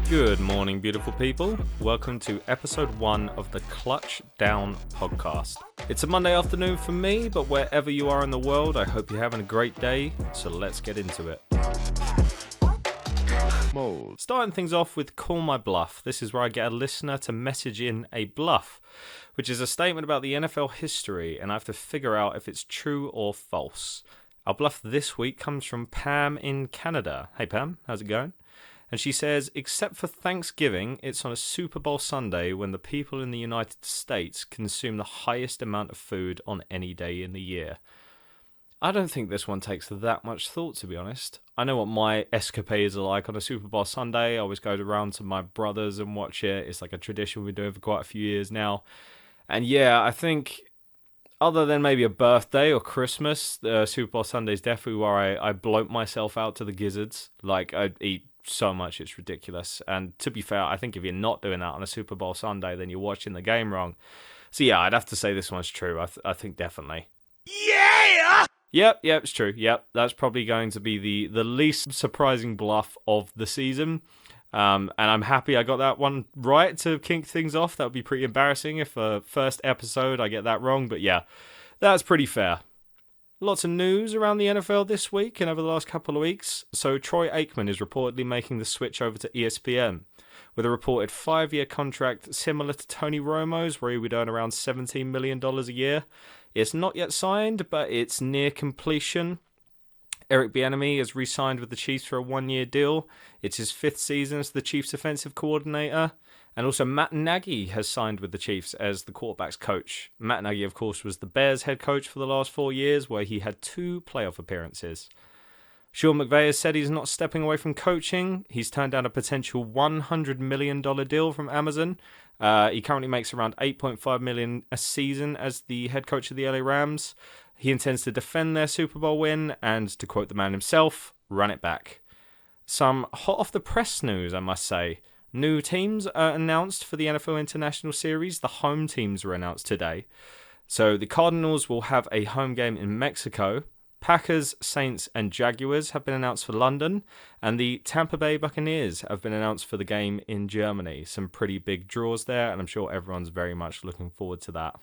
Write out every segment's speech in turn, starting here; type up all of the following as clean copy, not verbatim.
Good morning, beautiful people. Welcome to episode 1 of the Clutch Down podcast. It's a Monday afternoon for me, but wherever you are in the world, I hope you're having a great day, so let's get into it. Starting things off with Call My Bluff. This is where I get a listener to message in a bluff, which is a statement about the NFL history, and I have to figure out if it's true or false. Our bluff this week comes from Pam in Canada. Hey Pam, how's it going? And she says, except for Thanksgiving, it's on a Super Bowl Sunday when the people in the United States consume the highest amount of food on any day in the year. I don't think this one takes that much thought, to be honest. I know what my escapades are like on a Super Bowl Sunday. I always go around to my brothers and watch it. It's like a tradition we've been doing for quite a few years now. And yeah, I think other than maybe a birthday or Christmas, Super Bowl Sunday is definitely where I bloat myself out to the gizzards. Like, I eat so much, it's ridiculous. And to be fair, I think if you're not doing that on a Super Bowl Sunday, then you're watching the game wrong. So yeah, I'd have to say this one's true. I think definitely. Yeah! Yep, it's true. Yep, that's probably going to be the least surprising bluff of the season. And I'm happy I got that one right to kink things off. That would be pretty embarrassing if first episode I get that wrong. But yeah, that's pretty fair. Lots of news around the NFL this week and over the last couple of weeks. So Troy Aikman is reportedly making the switch over to ESPN with a reported 5-year contract similar to Tony Romo's, where he would earn around $17 million a year. It's not yet signed, but it's near completion. Eric Bieniemy has re-signed with the Chiefs for a 1-year deal. It's his 5th season as the Chiefs offensive coordinator. And also Matt Nagy has signed with the Chiefs as the quarterback's coach. Matt Nagy, of course, was the Bears head coach for the last 4 years, where he had 2 playoff appearances. Sean McVay has said he's not stepping away from coaching. He's turned down a potential $100 million deal from Amazon. He currently makes around $8.5 million a season as the head coach of the LA Rams. He intends to defend their Super Bowl win and, to quote the man himself, run it back. Some hot off the press news, I must say. New teams are announced for the NFL International Series. The home teams were announced today. So the Cardinals will have a home game in Mexico. Packers, Saints, and Jaguars have been announced for London. And the Tampa Bay Buccaneers have been announced for the game in Germany. Some pretty big draws there, and I'm sure everyone's very much looking forward to that.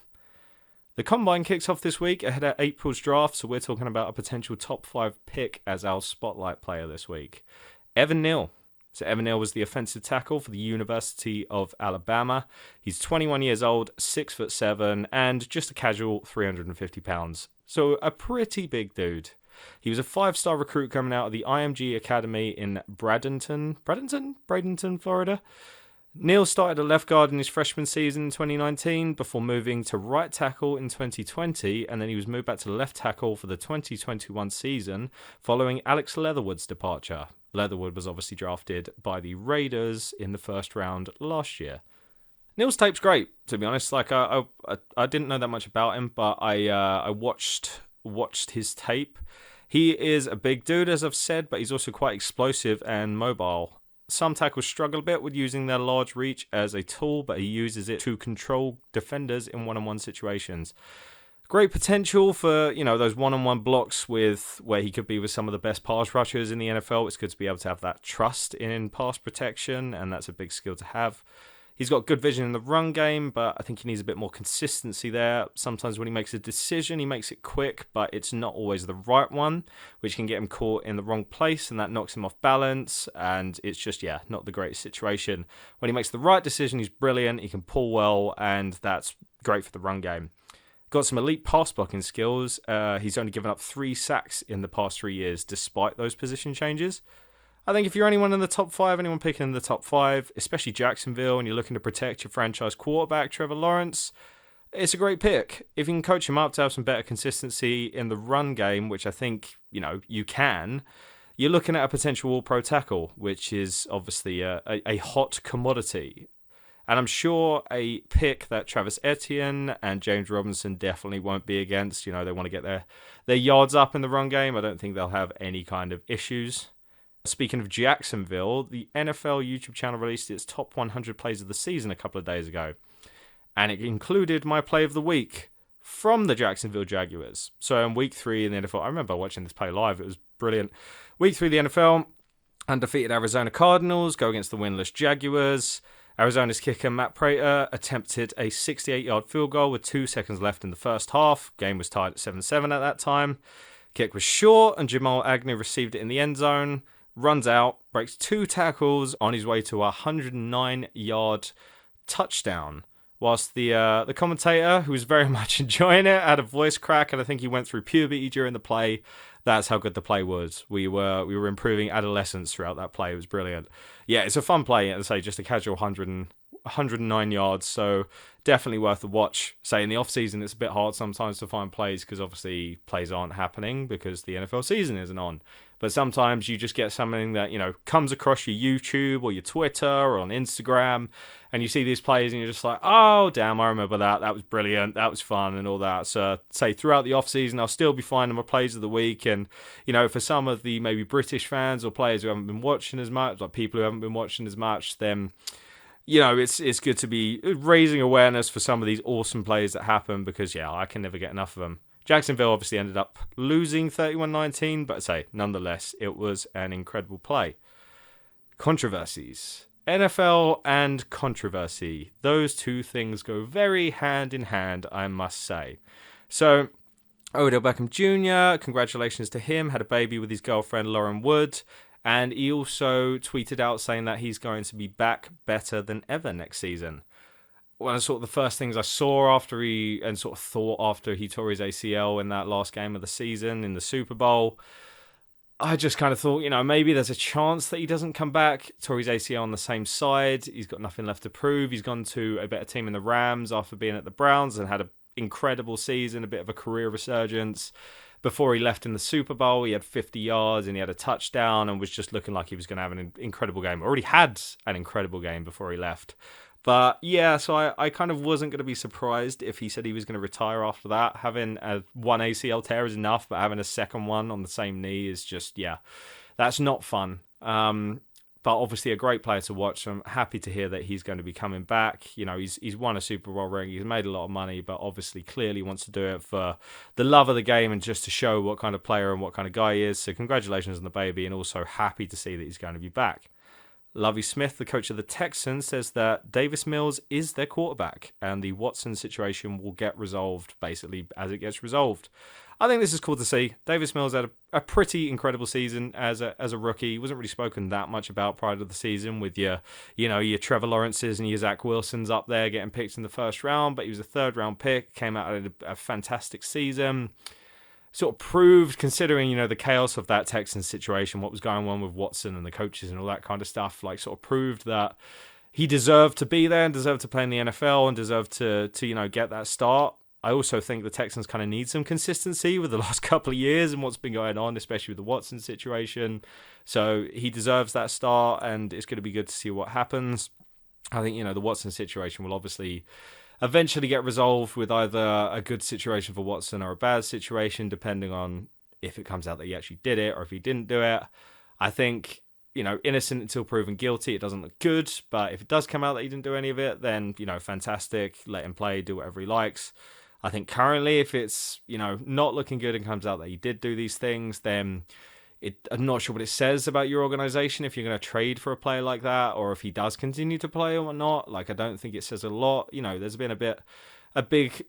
The Combine kicks off this week ahead of April's draft, so we're talking about a potential top 5 pick as our spotlight player this week. Evan Neal. So Evan Neal was the offensive tackle for the University of Alabama. He's 21 years old, 6'7", and just a casual 350 pounds. So a pretty big dude. He was a 5-star recruit coming out of the IMG Academy in Bradenton, Florida. Neal started at left guard in his freshman season in 2019 before moving to right tackle in 2020, and then he was moved back to left tackle for the 2021 season following Alex Leatherwood's departure. Leatherwood was obviously drafted by the Raiders in the first round last year. Neal's tape's great, to be honest. Like I didn't know that much about him, but I watched his tape. He is a big dude, as I've said, but he's also quite explosive and mobile. Some tackles struggle a bit with using their large reach as a tool, but he uses it to control defenders in one-on-one situations. Great potential for, those one-on-one blocks with where he could be with some of the best pass rushers in the NFL. It's good to be able to have that trust in pass protection, and that's a big skill to have. He's got good vision in the run game, but I think he needs a bit more consistency there. Sometimes when he makes a decision, he makes it quick, but it's not always the right one, which can get him caught in the wrong place, and that knocks him off balance, and it's just, not the greatest situation. When he makes the right decision, he's brilliant, he can pull well, and that's great for the run game. Got some elite pass blocking skills. He's only given up 3 sacks in the past 3 years, despite those position changes. I think if you're anyone in the top 5, anyone picking in the top 5, especially Jacksonville, and you're looking to protect your franchise quarterback, Trevor Lawrence, it's a great pick. If you can coach him up to have some better consistency in the run game, which I think, you can, you're looking at a potential all-pro tackle, which is obviously a hot commodity. And I'm sure a pick that Travis Etienne and James Robinson definitely won't be against. They want to get their yards up in the run game. I don't think they'll have any kind of issues. Speaking of Jacksonville, the NFL YouTube channel released its top 100 plays of the season a couple of days ago. And it included my play of the week, from the Jacksonville Jaguars. So in week 3 in the NFL, I remember watching this play live. It was brilliant. Week 3 of the NFL, undefeated Arizona Cardinals go against the winless Jaguars. Arizona's kicker, Matt Prater, attempted a 68-yard field goal with 2 seconds left in the first half. Game was tied at 7-7 at that time. Kick was short, and Jamal Agnew received it in the end zone. Runs out, breaks 2 tackles on his way to a 109-yard touchdown. Whilst the commentator, who was very much enjoying it, had a voice crack, and I think he went through puberty during the play. That's how good the play was. We were improving adolescence throughout that play. It was brilliant. Yeah, it's a fun play. As I say, just a casual 109 yards, so definitely worth a watch. Say in the off season, it's a bit hard sometimes to find plays because obviously plays aren't happening because the NFL season isn't on. But sometimes you just get something that, comes across your YouTube or your Twitter or on Instagram, and you see these plays and you're just like, oh, damn, I remember that. That was brilliant. That was fun and all that. So, say, throughout the off-season, I'll still be finding my plays of the week. And, for some of the maybe British fans or players who haven't been watching as much, like people who haven't been watching as much, then, it's good to be raising awareness for some of these awesome plays that happen because, I can never get enough of them. Jacksonville obviously ended up losing 31-19, but nonetheless, it was an incredible play. Controversies. NFL and controversy. Those two things go very hand in hand, I must say. So, Odell Beckham Jr., congratulations to him, had a baby with his girlfriend Lauren Wood, and he also tweeted out saying that he's going to be back better than ever next season. One of the first things I saw after he tore his ACL in that last game of the season in the Super Bowl, I just kind of thought, maybe there's a chance that he doesn't come back. Tore his ACL on the same side. He's got nothing left to prove. He's gone to a better team in the Rams after being at the Browns and had an incredible season, a bit of a career resurgence. Before he left in the Super Bowl, he had 50 yards and he had a touchdown and was just looking like he was going to have an incredible game. Already had an incredible game before he left. But yeah, so I kind of wasn't going to be surprised if he said he was going to retire after that. Having one ACL tear is enough, but having a second one on the same knee is just, that's not fun. But obviously a great player to watch. So I'm happy to hear that he's going to be coming back. He's won a Super Bowl ring. He's made a lot of money, but obviously clearly wants to do it for the love of the game and just to show what kind of player and what kind of guy he is. So congratulations on the baby, and also happy to see that he's going to be back. Lovie Smith, the coach of the Texans, says that Davis Mills is their quarterback and the Watson situation will get resolved basically as it gets resolved. I think this is cool to see. Davis Mills had a pretty incredible season as a rookie. He wasn't really spoken that much about prior to the season with your Trevor Lawrences and your Zach Wilsons up there getting picked in the first round, but he was a third-round pick, came out at a fantastic season. Sort of proved, considering, the chaos of that Texans situation, what was going on with Watson and the coaches and all that kind of stuff, proved that he deserved to be there and deserved to play in the NFL and deserved to get that start. I also think the Texans kind of need some consistency with the last couple of years and what's been going on, especially with the Watson situation. So he deserves that start, and it's going to be good to see what happens. I think, the Watson situation will obviously eventually get resolved with either a good situation for Watson or a bad situation, depending on if it comes out that he actually did it or if he didn't do it. I think, innocent until proven guilty, it doesn't look good. But if it does come out that he didn't do any of it, then, fantastic. Let him play, do whatever he likes. I think currently, if it's, not looking good and comes out that he did do these things, then I'm not sure what it says about your organization if you're going to trade for a player like that, or if he does continue to play or not. I don't think it says a lot. There's been a big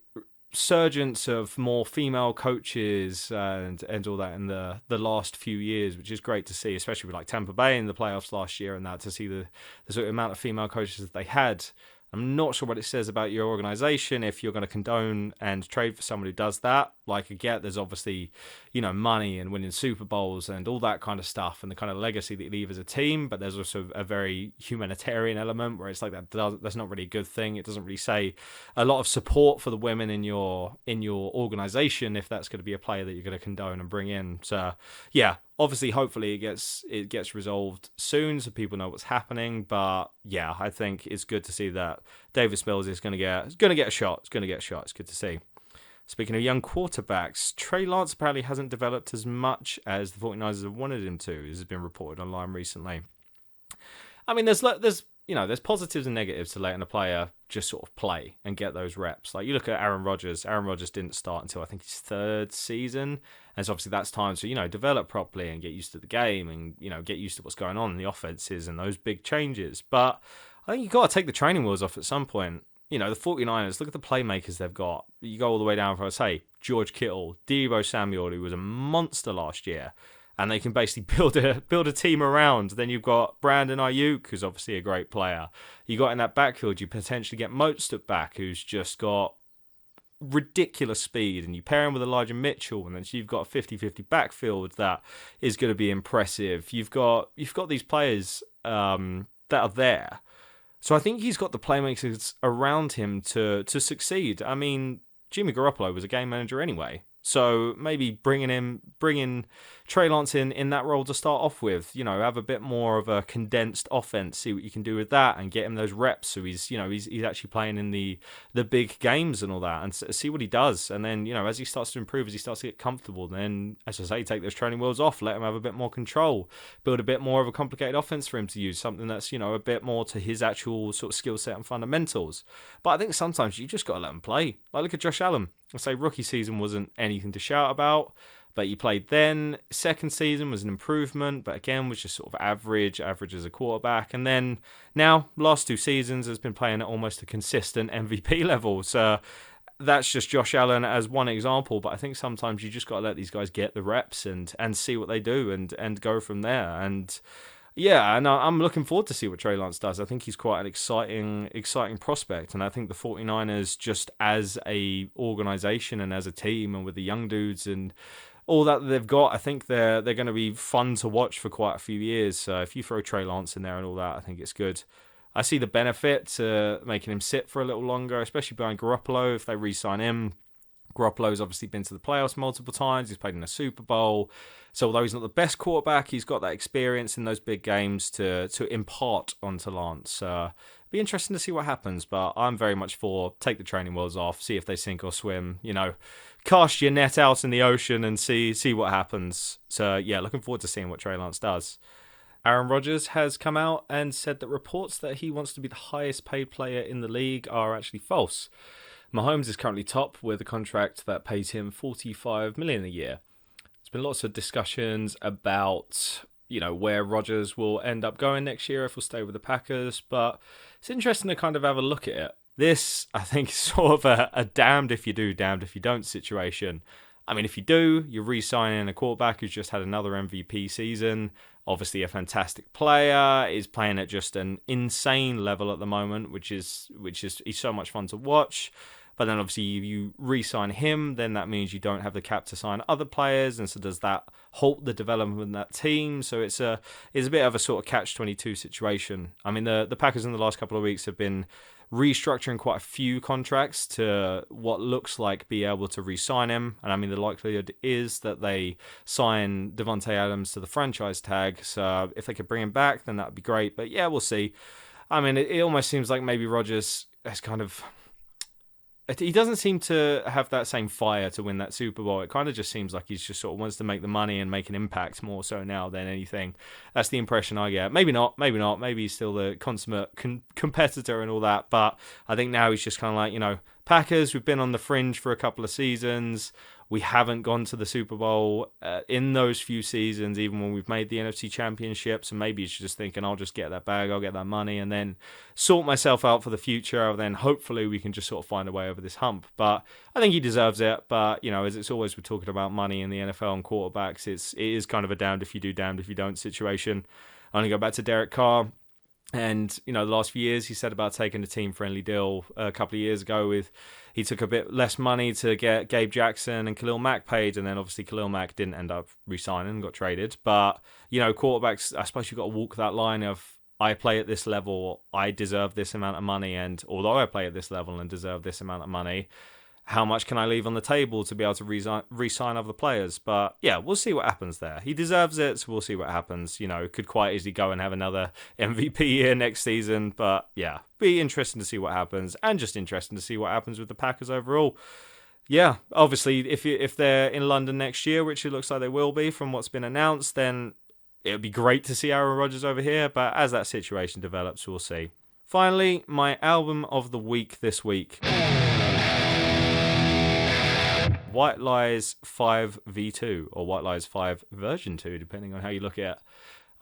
surgence of more female coaches and all that in the last few years, which is great to see, especially with Tampa Bay in the playoffs last year and that, to see the sort of amount of female coaches that they had. I'm not sure what it says about your organization if you're going to condone and trade for someone who does that. I get there's obviously, money and winning Super Bowls and all that kind of stuff and the kind of legacy that you leave as a team, but there's also a very humanitarian element where it's that's not really a good thing. It doesn't really say a lot of support for the women in your organization if that's going to be a player that you're going to condone and bring in. So, yeah. Obviously, hopefully it gets resolved soon so people know what's happening. But yeah, I think it's good to see that Davis Mills is going to get a shot. It's going to get a shot. It's good to see. Speaking of young quarterbacks, Trey Lance apparently hasn't developed as much as the 49ers have wanted him to. This has been reported online recently. I mean, there's there's positives and negatives to letting a player just sort of play and get those reps. Like you look at Aaron Rodgers. Aaron Rodgers didn't start until I think his third season. And so obviously that's time to, develop properly and get used to the game and, get used to what's going on in the offenses and those big changes. But I think you've got to take the training wheels off at some point. The 49ers, look at the playmakers they've got. You go all the way down for, say, George Kittle, Deebo Samuel, who was a monster last year. And they can basically build a team around. Then you've got Brandon Ayuk, who's obviously a great player. You got in that backfield, you potentially get Mostert back, who's just got ridiculous speed. And you pair him with Elijah Mitchell, and then you've got a 50-50 backfield that is going to be impressive. You've got these players that are there. So I think he's got the playmakers around him to succeed. I mean, Jimmy Garoppolo was a game manager anyway. So maybe bringing Trey Lance in that role to start off with, have a bit more of a condensed offense, see what you can do with that and get him those reps. So he's actually playing in the big games and all that and see what he does. And then, as he starts to improve, as he starts to get comfortable, then, as I say, take those training wheels off, let him have a bit more control, build a bit more of a complicated offense for him to use, something that's, a bit more to his actual sort of skill set and fundamentals. But I think sometimes you just got to let him play. Like, look at Josh Allen. I say rookie season wasn't anything to shout about, but he played then. Second season was an improvement, but again was just sort of average as a quarterback. And then now, last two seasons, has been playing at almost a consistent MVP level. So that's just Josh Allen as one example, but I think sometimes you just got to let these guys get the reps and see what they do and go from there. And yeah, and I'm looking forward to see what Trey Lance does. I think he's quite an exciting prospect, and I think the 49ers, just as a organization and as a team and with the young dudes and all that they've got, I think they're going to be fun to watch for quite a few years. So if you throw Trey Lance in there and all that, I think it's good. I see the benefit to making him sit for a little longer, especially behind Garoppolo if they re-sign him. Garoppolo's obviously been to the playoffs multiple times. He's played in a Super Bowl. So although he's not the best quarterback, he's got that experience in those big games to impart onto Lance. Be interesting to see what happens, but I'm very much for take the training wheels off, see if they sink or swim. Cast your net out in the ocean and see what happens. So yeah, looking forward to seeing what Trey Lance does. Aaron Rodgers has come out and said that reports that he wants to be the highest paid player in the league are actually false. Mahomes is currently top with a contract that pays him $45 million a year. There's been lots of discussions about, where Rodgers will end up going next year, if he'll stay with the Packers, but it's interesting to kind of have a look at it. This, I think, is sort of a damned if you do, damned if you don't situation. I mean, if you do, you're re-signing a quarterback who's just had another MVP season. Obviously, a fantastic player, is playing at just an insane level at the moment, which is he's so much fun to watch. But then obviously if you re-sign him, then that means you don't have the cap to sign other players, and so does that halt the development of that team? So it's a bit of a sort of catch-22 situation. I mean, the Packers in the last couple of weeks have been restructuring quite a few contracts to what looks like be able to re-sign him. And I mean, the likelihood is that they sign Devontae Adams to the franchise tag. So if they could bring him back, then that would be great. But yeah, we'll see. I mean, it almost seems like maybe Rodgers has kind of... He doesn't seem to have that same fire to win that Super Bowl. It kind of just seems like he's just sort of wants to make the money and make an impact more so now than anything. That's the impression I get. Maybe not. Maybe he's still the consummate competitor and all that. But I think now he's just kind of like, Packers, we've been on the fringe for a couple of seasons. We haven't gone to the Super Bowl in those few seasons, even when we've made the NFC Championship. So maybe he's just thinking, I'll just get that bag, I'll get that money, and then sort myself out for the future. And then hopefully we can just sort of find a way over this hump. But I think he deserves it. But, as it's always, we're talking about money in the NFL and quarterbacks, it is kind of a damned if you do, damned if you don't situation. I only go back to Derek Carr. And, the last few years he said about taking a team-friendly deal a couple of years ago he took a bit less money to get Gabe Jackson and Khalil Mack paid, and then obviously Khalil Mack didn't end up re-signing and got traded. But, quarterbacks, I suppose you've got to walk that line of, I play at this level, I deserve this amount of money, and although I play at this level and deserve this amount of money, how much can I leave on the table to be able to re-sign other players? But yeah, we'll see what happens there. He deserves it, so we'll see what happens. Could quite easily go and have another MVP year next season. But yeah, be interesting to see what happens, and just interesting to see what happens with the Packers overall. Yeah, obviously, if they're in London next year, which it looks like they will be from what's been announced, then it would be great to see Aaron Rodgers over here. But as that situation develops, we'll see. Finally, my album of the week this week. White Lies 5 V2, or White Lies 5 version 2, depending on how you look at it.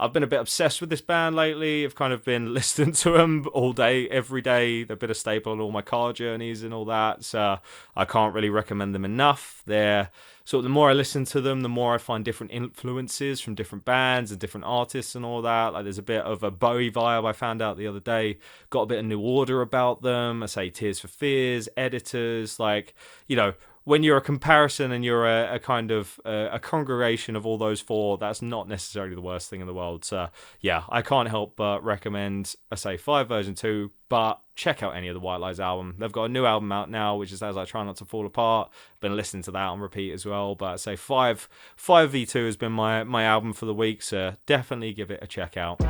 I've been a bit obsessed with this band lately. I've kind of been listening to them all day, every day. They've been a staple on all my car journeys and all that. So I can't really recommend them enough. They're sort of, the more I listen to them, the more I find different influences from different bands and different artists and all that. Like there's a bit of a Bowie vibe I found out the other day. Got a bit of New Order about them. I say Tears for Fears, Editors, like, you know, when you're a comparison and you're a kind of a congregation of all those four, that's not necessarily the worst thing in the world. So yeah, I can't help but recommend, I say 5 version 2, but check out any of the White Lies album. They've got a new album out now, which is As I Try Not to Fall Apart. Been listening to that on repeat as well. But I say 5 V2 has been my album for the week, so definitely give it a check out.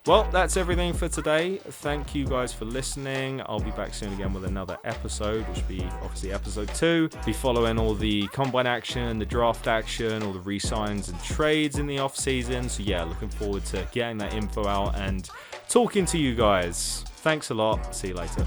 Well, that's everything for today. Thank you guys for listening. I'll be back soon again with another episode, which will be obviously episode 2. Be following all the combine action, the draft action, all the re-signs and trades in the off season. So yeah, looking forward to getting that info out and talking to you guys. Thanks a lot. See you later.